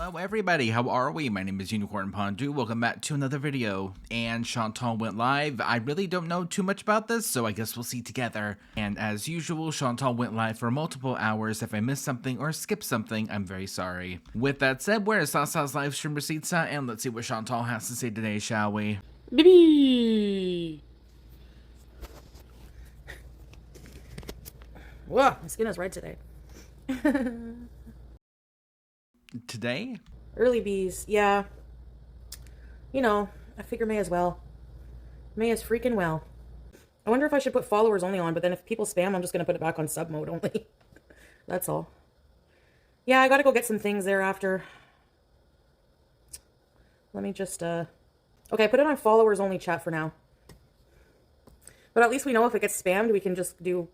Hello everybody, how are we? My name is Unicorn Pondu. Welcome back to another video. And Chantal went live. I really don't know too much about this, so I guess we'll see together. And as usual, Chantal went live for multiple hours. If I missed something or skipped something, I'm very sorry. With that said, where is Sasa's live stream receipts at? And let's see what Chantal has to say today, shall we? Baby! Whoa, my skin is red today. Today? Early bees, yeah. You know, I figure may as well. May as freaking well. I wonder if I should put followers only on, but then if people spam, I'm just going to put it back on sub mode only. That's all. Yeah, I got to go get some things there after. Let me just, okay, I put it on followers only chat for now. But at least we know if it gets spammed, we can just do,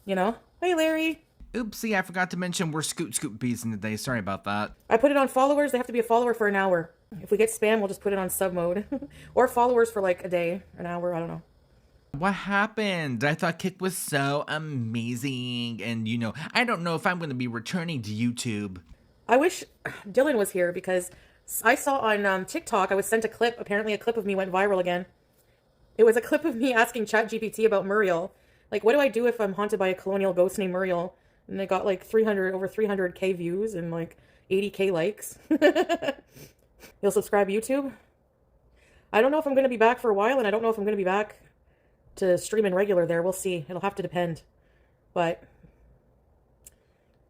you know. Hey, Larry. Oopsie, I forgot to mention we're scoot bees in today. Sorry about that. I put it on followers. They have to be a follower for an hour. If we get spam, we'll just put it on sub mode. Or followers for like a day, an hour, I don't know. What happened? I thought Kick was so amazing. And, you know, I don't know if I'm going to be returning to YouTube. I wish Dylan was here because I saw on TikTok, I was sent a clip. Apparently a clip of me went viral again. It was a clip of me asking ChatGPT about Muriel. Like, what do I do if I'm haunted by a colonial ghost named Muriel? And they got like over 300k views and like 80k likes. You'll subscribe YouTube? I don't know if I'm going to be back for a while, and I don't know if I'm going to be back to streaming regular there. We'll see. It'll have to depend. But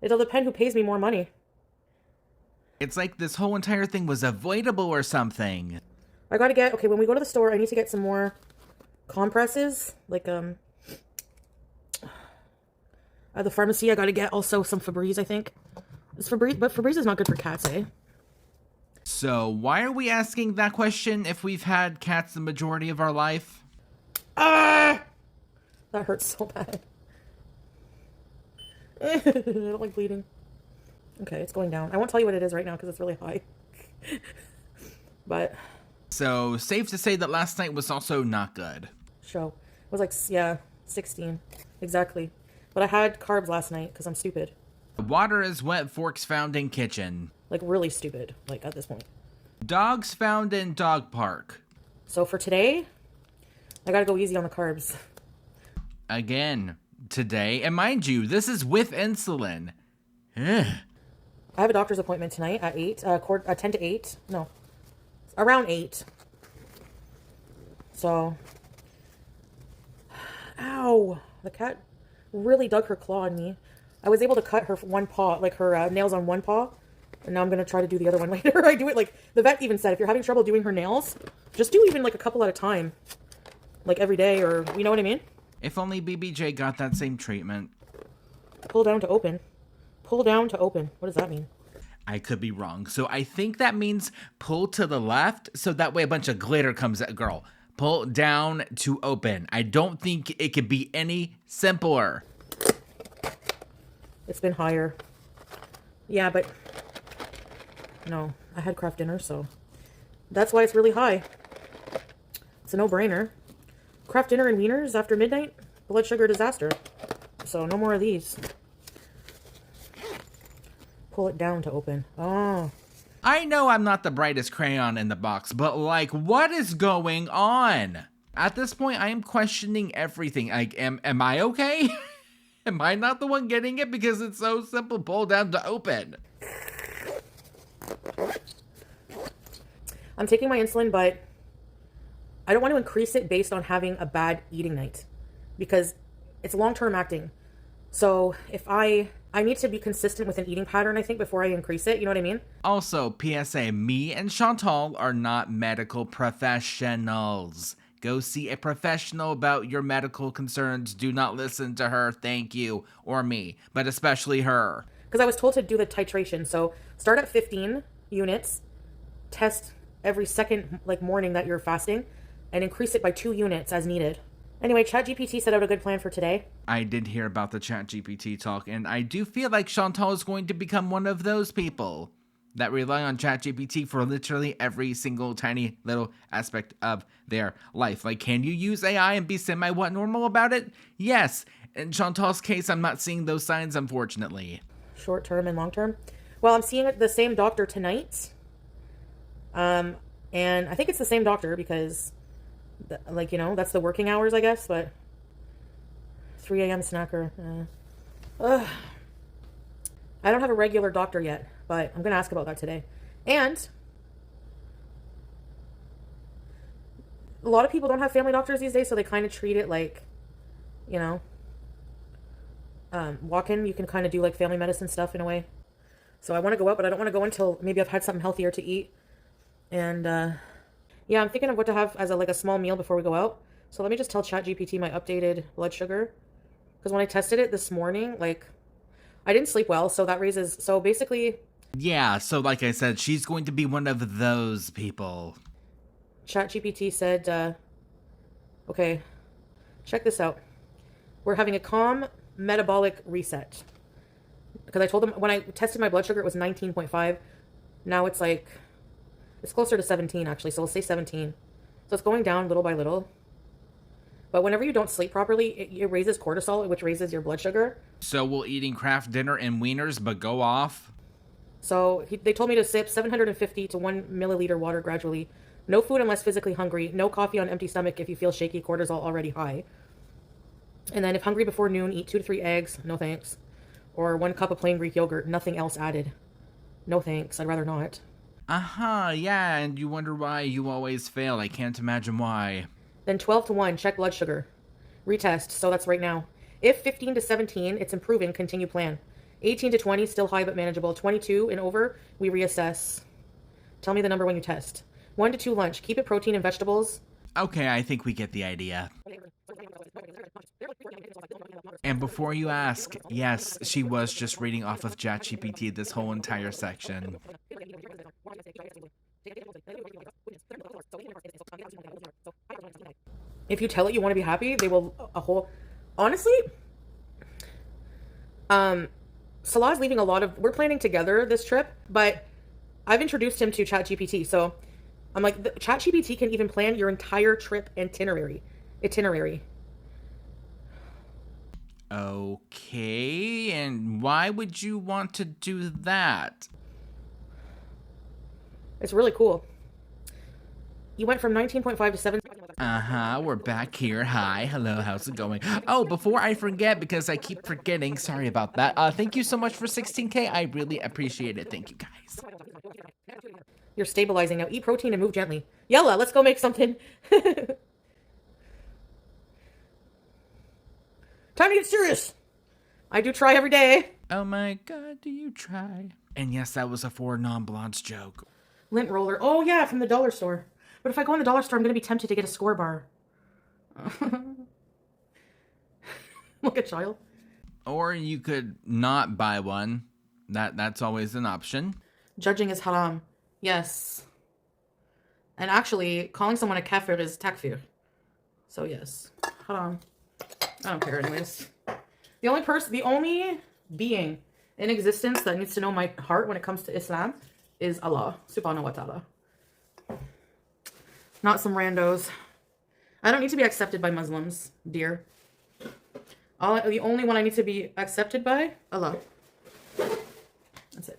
it'll depend who pays me more money. It's like this whole entire thing was avoidable or something. I got to get, okay, when we go to the store, I need to get some more compresses. Like, at the pharmacy, I got to get also some Febreze, I think. It's Febreze, but Febreze is not good for cats, eh? So, why are we asking that question if we've had cats the majority of our life? Ah! That hurts so bad. I don't like bleeding. Okay, it's going down. I won't tell you what it is right now because it's really high. But... So, safe to say that last night was also not good. Show. It was like, yeah, 16. Exactly. But I had carbs last night because I'm stupid. Water is wet, forks found in kitchen. Like, really stupid, like, at this point. Dogs found in dog park. So for today, I gotta go easy on the carbs. Again, today. And mind you, this is with insulin. Ugh. I have a doctor's appointment tonight at 10 to 8. No, around 8. So, ow, the cat really dug her claw on me. I was able to cut her one paw, like her nails on one paw, and now I'm going to try to do the other one later. I do it like, the vet even said, if you're having trouble doing her nails, just do even like a couple at a time, like every day, or, you know what I mean? If only BBJ got that same treatment. Pull down to open. Pull down to open. What does that mean? I could be wrong. So I think that means pull to the left, so that way a bunch of glitter comes at girl. Pull down to open. I don't think it could be any simpler. It's been higher. Yeah, but no, I had craft dinner, so that's why it's really high. It's a no-brainer. Craft dinner and wieners after midnight, blood sugar disaster. So no more of these. Pull it down to open. Oh. I know I'm not the brightest crayon in the box, but like, what is going on? At this point, I am questioning everything. Like, am I okay? Am I not the one getting it? Because it's so simple, pull down to open. I'm taking my insulin, but I don't want to increase it based on having a bad eating night. Because it's long-term acting. So if I need to be consistent with an eating pattern, I think, before I increase it. You know what I mean? Also, PSA, me and Chantal are not medical professionals. Go see a professional about your medical concerns. Do not listen to her, thank you, or me, but especially her. Because I was told to do the titration. So start at 15 units, test every second morning that you're fasting, and increase it by 2 units as needed. Anyway, ChatGPT set out a good plan for today. I did hear about the ChatGPT talk, and I do feel like Chantal is going to become one of those people that rely on ChatGPT for literally every single tiny little aspect of their life. Like, can you use AI and be semi-normal about it? Yes. In Chantal's case, I'm not seeing those signs, unfortunately. Short term and long term. Well, I'm seeing the same doctor tonight. And I think it's the same doctor because, like, you know, that's the working hours, I guess, but 3 a.m. snacker. I don't have a regular doctor yet, but I'm going to ask about that today. And a lot of people don't have family doctors these days, so they kind of treat it like, you know, walk-in. You can kind of do like family medicine stuff in a way. So I want to go out, but I don't want to go until maybe I've had something healthier to eat. And yeah, I'm thinking of what to have as a small meal before we go out. So let me just tell ChatGPT my updated blood sugar. Because when I tested it this morning, like, I didn't sleep well, so that raises... So basically... Yeah, so like I said, she's going to be one of those people. ChatGPT said, okay, check this out. We're having a calm metabolic reset. Because I told them, when I tested my blood sugar, it was 19.5. Now it's like... It's closer to 17, actually, so we'll say 17. So it's going down little by little. But whenever you don't sleep properly, it raises cortisol, which raises your blood sugar. So we'll eating Kraft dinner and wieners, but go off? So they told me to sip 750 to 1 milliliter water gradually. No food unless physically hungry. No coffee on empty stomach if you feel shaky, cortisol already high. And then if hungry before noon, eat 2 to 3 eggs. No thanks. Or 1 cup of plain Greek yogurt. Nothing else added. No thanks. I'd rather not. Yeah, and you wonder why you always fail. I can't imagine why. Then 12 to 1, check blood sugar. Retest, so that's right now. If 15 to 17, it's improving, continue plan. 18 to 20, still high but manageable. 22 and over, we reassess. Tell me the number when you test. 1 to 2 lunch, keep it protein and vegetables. Okay, I think we get the idea. And before you ask, yes, she was just reading off of ChatGPT this whole entire section. If you tell it you want to be happy, they will honestly, Salah's leaving a lot of, we're planning together this trip, but I've introduced him to ChatGPT, so I'm like, ChatGPT can even plan your entire trip itinerary. Okay, and why would you want to do that? It's really cool. You went from 19.5 to 7. We're back here. Hi, hello, how's it going? Oh, before I forget, because I keep forgetting, sorry about that. Thank you so much for 16K. I really appreciate it. Thank you, guys. You're stabilizing now. Eat protein and move gently. Yalla, let's go make something. Time to get serious. I do try every day. Oh my god, do you try? And yes, that was a for non-blondes joke. Lint roller. Oh yeah, from the dollar store. But if I go in the dollar store, I'm going to be tempted to get a score bar. Look at child. Or you could not buy one. That's always an option. Judging is haram. Yes. And actually, calling someone a kafir is takfir. So yes. Haram. I don't care anyways. The only being in existence that needs to know my heart when it comes to Islam is Allah subhanahu wa ta'ala. Not some randos. I don't need to be accepted by Muslims, dear. The only one I need to be accepted by, Allah. That's it.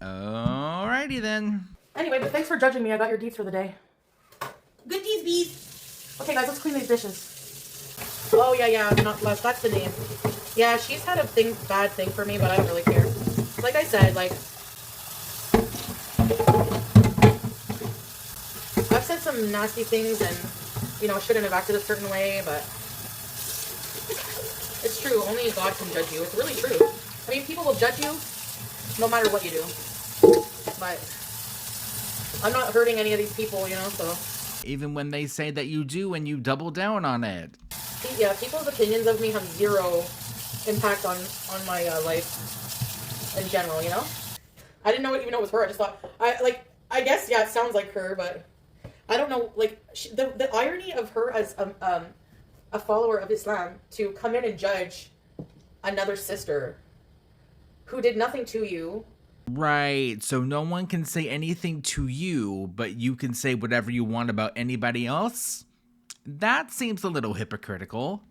Alrighty then. Anyway, but thanks for judging me. I got your deeds for the day. Good deeds, bees. Okay, guys, let's clean these dishes. Oh, yeah, not less. That's the name. Yeah, she's had a bad thing for me, but I don't really care. Like I said, like, I've said some nasty things and, you know, shouldn't have acted a certain way, but it's true. Only God can judge you. It's really true. I mean, people will judge you no matter what you do. But I'm not hurting any of these people, you know, so. Even when they say that you do and you double down on it. Yeah, people's opinions of me have zero impact on my life in general, you know? I didn't even know it was her. I just thought, I guess, yeah, it sounds like her, but I don't know, like, the irony of her as a follower of Islam to come in and judge another sister who did nothing to you. Right, so no one can say anything to you, but you can say whatever you want about anybody else? That seems a little hypocritical.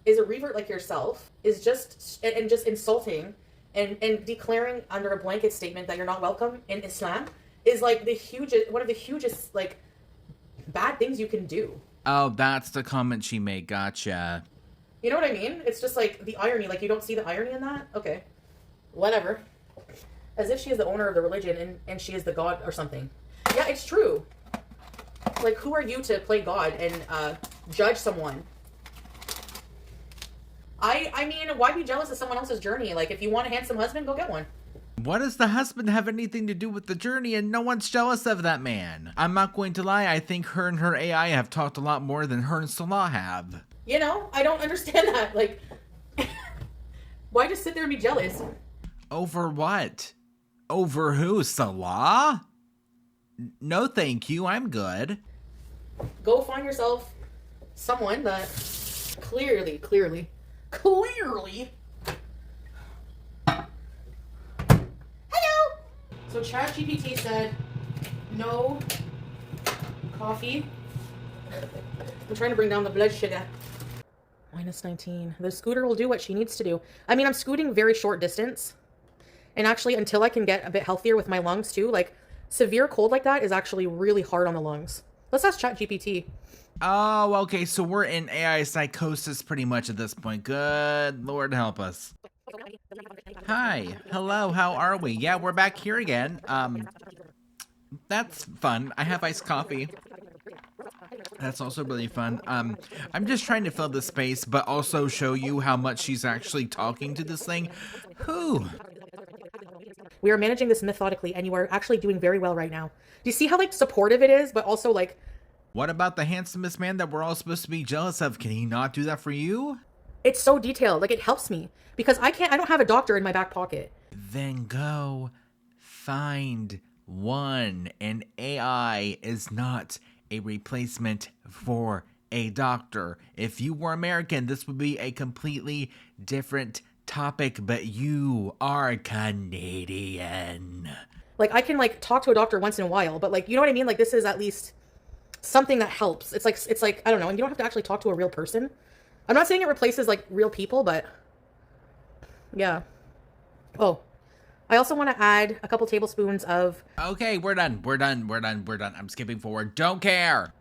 Is a revert like yourself, is just insulting and declaring under a blanket statement that you're not welcome in Islam is like one of the hugest like bad things you can do. Oh, that's the comment she made. Gotcha. You know what I mean? It's just like the irony. Like, you don't see the irony in that? Okay. Whatever. As if she is the owner of the religion and she is the god or something. Yeah, it's true. Like, who are you to play God and judge someone? I mean, why be jealous of someone else's journey? Like, if you want a handsome husband, go get one. What does the husband have anything to do with the journey? And no one's jealous of that man. I'm not going to lie. I think her and her AI have talked a lot more than her and Salah have. You know, I don't understand that. Like, why just sit there and be jealous? Over what? Over who? Salah? No, thank you. I'm good. Go find yourself someone that clearly. Hello! So ChatGPT said, no coffee. I'm trying to bring down the blood sugar. -19. The scooter will do what she needs to do. I mean, I'm scooting very short distance. And actually, until I can get a bit healthier with my lungs too, like, severe cold like that is actually really hard on the lungs. Let's ask ChatGPT. Oh, okay, so we're in AI psychosis pretty much at this point. Good Lord help us. Hi, hello, how are we? Yeah, we're back here again. That's fun. I have iced coffee. That's also really fun. I'm just trying to fill the space, but also show you how much she's actually talking to this thing. Whew. We are managing this methodically, and you are actually doing very well right now. Do you see how, like, supportive it is, but also, like... What about the handsomest man that we're all supposed to be jealous of? Can he not do that for you? It's so detailed. Like, it helps me. Because I don't have a doctor in my back pocket. Then go find one. An AI is not a replacement for a doctor. If you were American, this would be a completely different topic, but you are Canadian. Like, I can, like, talk to a doctor once in a while, but, like, you know what I mean? Like, this is at least something that helps. It's like, I don't know, and you don't have to actually talk to a real person. I'm not saying it replaces, like, real people, but yeah. Oh, I also want to add a couple tablespoons of... Okay, we're done. I'm skipping forward. Don't care.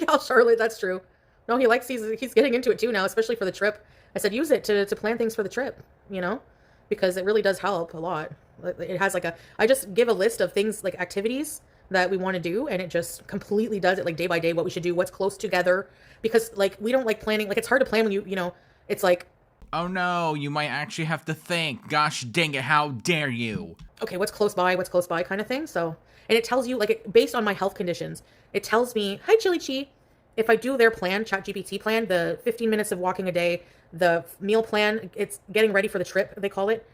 Gal Charlotte, that's true. No, he's getting into it too now, especially for the trip. I said use it to plan things for the trip, you know, because it really does help a lot. It has like I just give a list of things, like activities that we want to do, and it just completely does it, like day by day, what we should do, what's close together, because like we don't like planning, like it's hard to plan when you know, it's like, oh no, you might actually have to think. Gosh dang it, how dare you? Okay, what's close by kind of thing. So, and it tells you, like, based on my health conditions, it tells me, hi Chili Chi, if I do their plan, ChatGPT plan, the 15 minutes of walking a day, the meal plan, it's getting ready for the trip, they call it.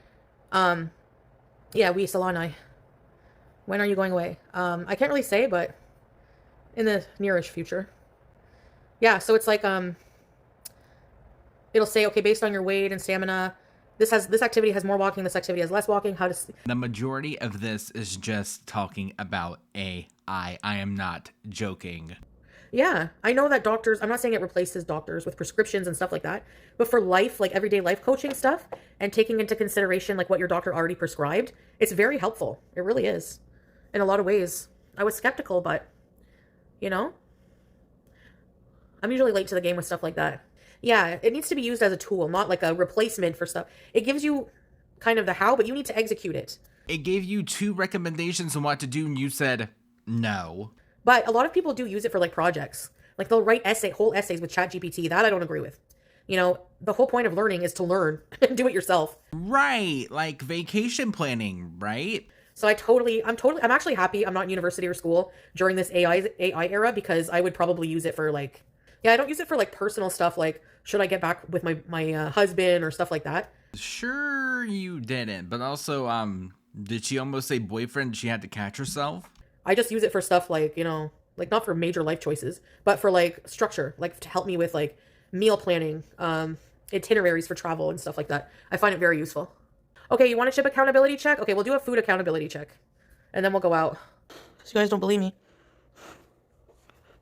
Yeah, Salani. When are you going away? I can't really say, but in the nearish future. Yeah, so it's like, it'll say, okay, based on your weight and stamina, this activity has more walking, this activity has less walking, how to... The majority of this is just talking about AI. I am not joking. Yeah, I know that doctors, I'm not saying it replaces doctors with prescriptions and stuff like that, but for life, like everyday life coaching stuff, and taking into consideration like what your doctor already prescribed, it's very helpful. It really is. In a lot of ways. I was skeptical, but, you know, I'm usually late to the game with stuff like that. Yeah, it needs to be used as a tool, not like a replacement for stuff. It gives you kind of the how, but you need to execute it. It gave you 2 recommendations on what to do, and you said no. But a lot of people do use it for like projects. Like they'll write whole essays with ChatGPT. That I don't agree with. You know, the whole point of learning is to learn and do it yourself. Right, like vacation planning, right? So I'm actually happy I'm not in university or school during this AI era, because I would probably use it for like, yeah, I don't use it for like personal stuff, like should I get back with my husband or stuff like that. Sure you didn't, but also, did she almost say boyfriend? She had to catch herself? I just use it for stuff like, you know, like not for major life choices, but for like structure, like to help me with like meal planning, itineraries for travel and stuff like that. I find it very useful. Okay, you want a chip accountability check? Okay, we'll do a food accountability check. And then we'll go out. So you guys don't believe me.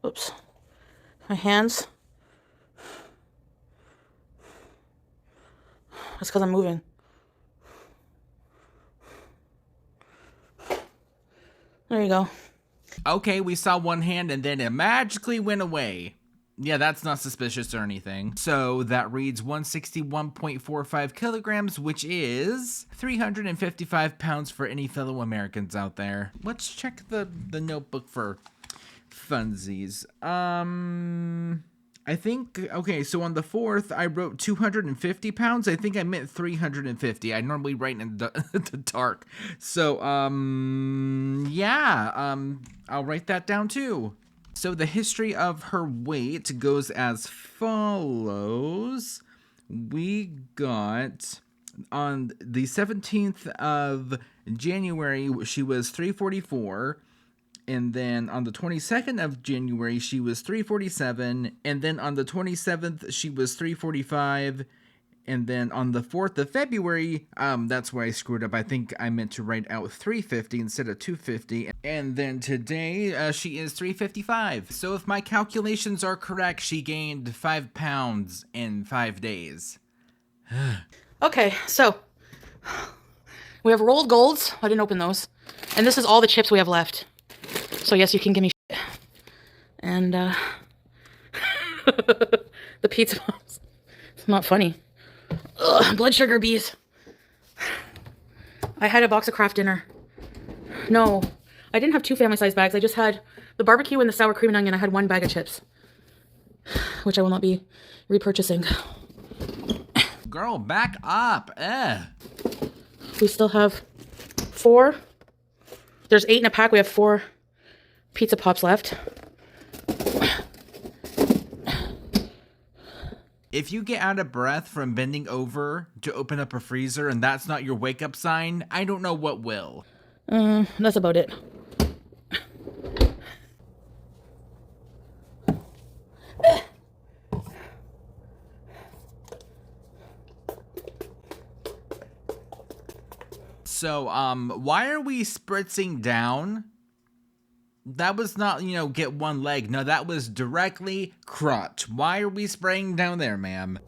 Oops. My hands. That's because I'm moving. There you go. Okay, we saw one hand and then it magically went away. Yeah, that's not suspicious or anything. So that reads 161.45 kilograms, which is 355 pounds for any fellow Americans out there. Let's check the notebook for funsies. I think, okay, so on the 4th, I wrote 250 pounds. I think I meant 350. I normally write in the dark. So, yeah, I'll write that down too. So the history of her weight goes as follows. We got, on the 17th of January, she was 344. And then on the 22nd of January, she was 347. And then on the 27th, she was 345. And then on the 4th of February, that's where I screwed up. I think I meant to write out 350 instead of 250. And then today, she is 355. So if my calculations are correct, she gained 5 pounds in 5 days. Okay, so we have rolled golds. I didn't open those. And this is all the chips we have left. So yes, you can give me shit. And the pizza bombs. It's not funny. Ugh, blood sugar bees. I had a box of Kraft Dinner. No, I didn't have 2 family-size bags. I just had the barbecue and the sour cream and onion. I had 1 bag of chips, which I will not be repurchasing. Girl, back up. We still have 4. There's 8 in a pack. We have 4 pizza pops left. If you get out of breath from bending over to open up a freezer and that's not your wake-up sign, I don't know what will. That's about it. So, why are we spritzing down? That was not, get one leg. No, that was directly crotch. Why are we spraying down there, ma'am?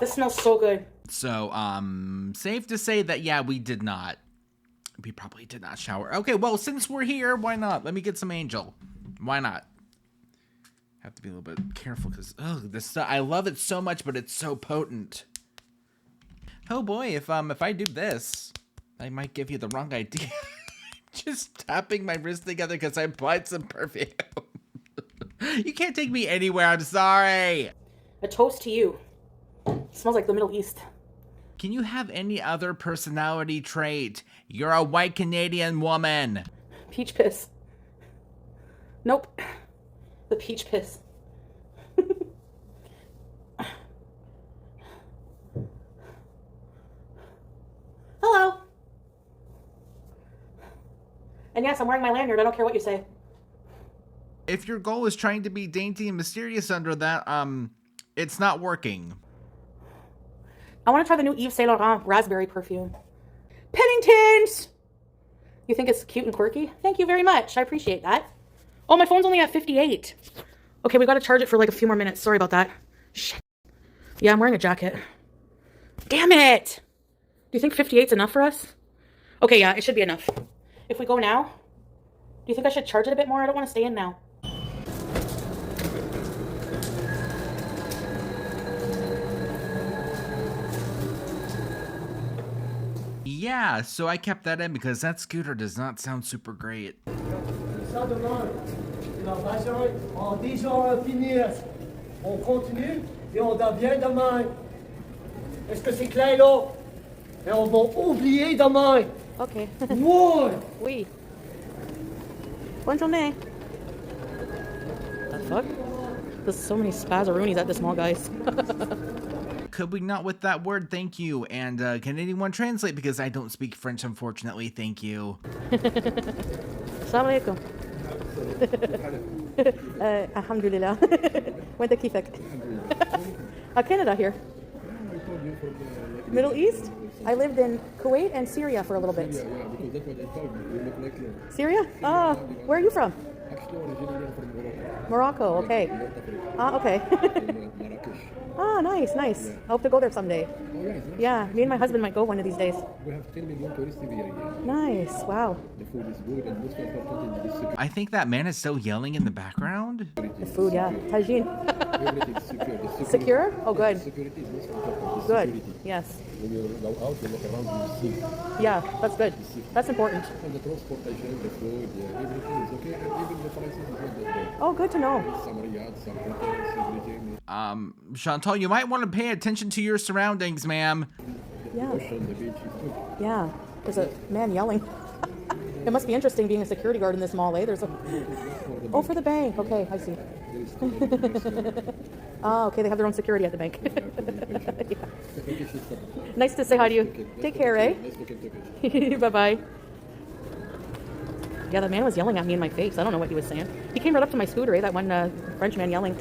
This smells so good. So, safe to say that, yeah, we did not. We probably did not shower. Okay, well, since we're here, why not? Let me get some Angel. Why not? Have to be a little bit careful because, this stuff, I love it so much, but it's so potent. Oh boy, if I do this, I might give you the wrong idea. Just tapping my wrist together because I applied some perfume. You can't take me anywhere, I'm sorry. A toast to you. It smells like the Middle East. Can you have any other personality trait? You're a white Canadian woman. Peach piss. Nope. The peach piss. Hello. And yes, I'm wearing my lanyard. I don't care what you say. If your goal is trying to be dainty and mysterious under that, it's not working. I want to try the new Yves Saint Laurent raspberry perfume. Penningtons! You think it's cute and quirky? Thank you very much. I appreciate that. Oh, my phone's only at 58. Okay, we got to charge it for like a few more minutes. Sorry about that. Shit. Yeah, I'm wearing a jacket. Damn it! Do you think 58's enough for us? Okay, yeah, it should be enough. If we go now, do you think I should charge it a bit more? I don't want to stay in now. Yeah, so I kept that in because that scooter does not sound super great. Ça demain, il va passer en 10 ans finir. On continue et on devient demain. Est-ce que c'est clair là? Et on va oublier demain. Okay. Moi! Oui. Bonne journée. The fuck? There's so many spazzaroonies at this mall, guys. Could we not with that word? Thank you. And can anyone translate? Because I don't speak French, unfortunately. Thank you. Assalamu alaikum. Alhamdulillah. Went to Kifek. Canada here. Middle East? I lived in Kuwait and Syria for a little bit. Syria? Where are you from? Actually, originally from Morocco. Morocco, okay. North Africa. Ah, okay. From Marrakesh. Ah, nice, nice. Yeah. I hope to go there someday. Oh, yeah, it's nice. Yeah, me and my husband might go one of these days. We have 10 million tourists every year. Nice, wow. The food is good and most important in this security. I think that man is still yelling in the background. The food, yeah. Tagine. Everything is secure. The security, Secure? Oh, good. The security is most important. The Good, security. yes. When you go out, you look around, you see. Yeah, that's good. That's important. And the transportation, the food, yeah, everything is okay. And even the prices is not that bad. Oh, good to know. Some yachts, some hotels, everything. Chantal, you might want to pay attention to your surroundings, ma'am. Yeah, Ocean, the beach is good. yeah. There's a man yelling. It must be interesting being a security guard in this mall, eh? There's a... Oh, for the bank. Okay, I see. There is still Ah, okay, they have their own security at the bank. yeah. Nice to say hi to you. Take care, eh? Nice looking to Bye-bye. Yeah, the man was yelling at me in my face. I don't know what he was saying. He came right up to my scooter, eh? That one French man yelling.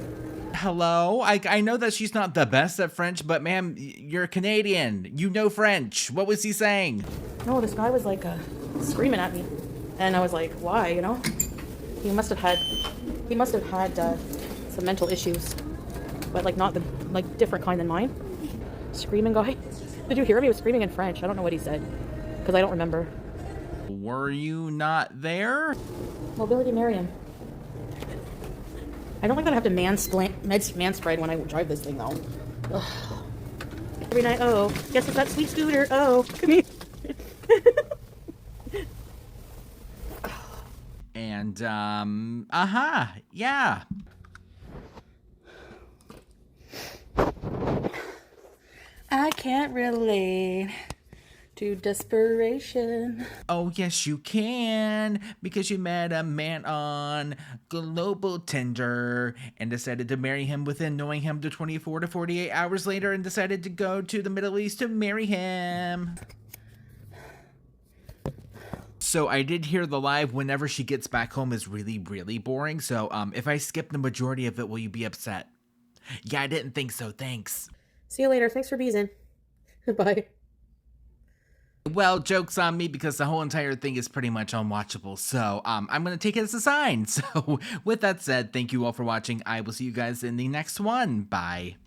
Hello? I know that she's not the best at French, but ma'am, you're Canadian. You know French. What was he saying? No, this guy was like screaming at me. And I was like, why, you know? He must have had some mental issues. But like not the different kind than mine. Screaming guy. Did you hear him? He was screaming in French. I don't know what he said. Because I don't remember. Were you not there? Mobility Marion. I don't like that I have to manspread when I drive this thing though. Ugh. Every night, oh, guess it's that sweet scooter. Oh, come here. And, yeah. I can't relate to desperation. Oh, yes, you can, because you met a man on Global Tinder and decided to marry him within knowing him to 24 to 48 hours later and decided to go to the Middle East to marry him. So I did hear the live whenever she gets back home is really, really boring. So if I skip the majority of it, will you be upset? Yeah, I didn't think so. Thanks. See you later. Thanks for beezing. Bye. Well, joke's on me because the whole entire thing is pretty much unwatchable. So I'm going to take it as a sign. So with that said, thank you all for watching. I will see you guys in the next one. Bye.